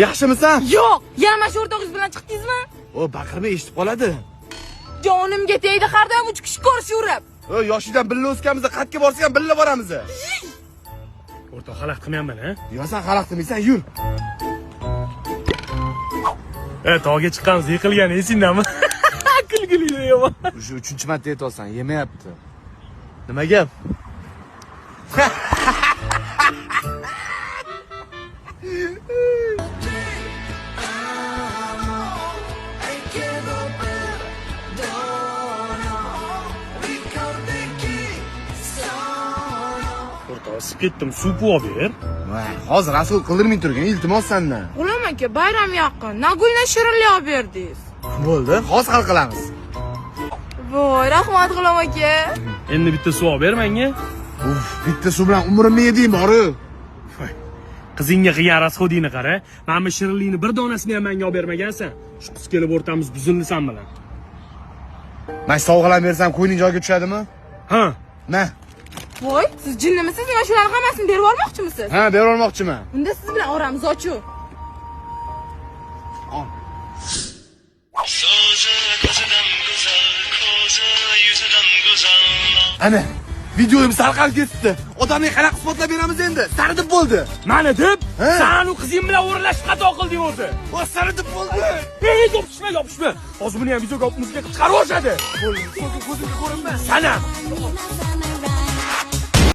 Yaxshimisan? Yo'q, yana mana shu o'rtog'ingiz bilan chiqdingizmi? O, baqirma, eshitib qoladi. Jonimga tegdi, har doim 3 kishi ko'rishib. O, yoshidan billa o'sganmiz, qayerga borsak ham billa boramiz. O'rtoq xalaqit qilmayman, ha? Yo, sen xalaqit qilmaysan, yur. Tog'ga chiqqanmiz, yiqilgan esingdami? Kulgili yeyman. Shu 3-marta aytyapsan, yemayapti. Nima gap? O'rtoq, isib ketdim, suv olib ber. Hozir rasul qildirmay turgin, iltimos sendan. G'ulom aka, bayram yaqin. Nagulni shirinlik olib berdingiz. Bo'ldi, hozir hal qilamiz. Voy, rahmat G'ulom aka. Endi bitta suv olib ber menga. Bitta suv bilan umrimni yeding bor-ku. Qizingga qilgan rasxodingni qara. Mana bu shirinlikni bir donasini ham menga olib bermagansan. Shu qiz kelib o'rtamiz buzildi sen bilan. Men sovg'alar bersam qo'yning joyiga tushadimi? Ha. Ma. Voy, siz jinnimisiz? Nima shularni hammasini berib yubormoqchimisiz? Ha, berib olmoqchiman. Unda siz bilan oramiz ochuv. Ana, videoyim tarqalib ketdi. Odamning qanaqa isbotlab beramiz endi? Sari deb bo'ldi. Mana deb, sen u qizing bilan o'ralashib xato qilding o'zi. O, sari deb bo'ldi. Yopishma. Hozir buni ham videoga olib muzika chiqarib o'shadi. Bo'ldi, ko'zimga ko'rinmas. Sana.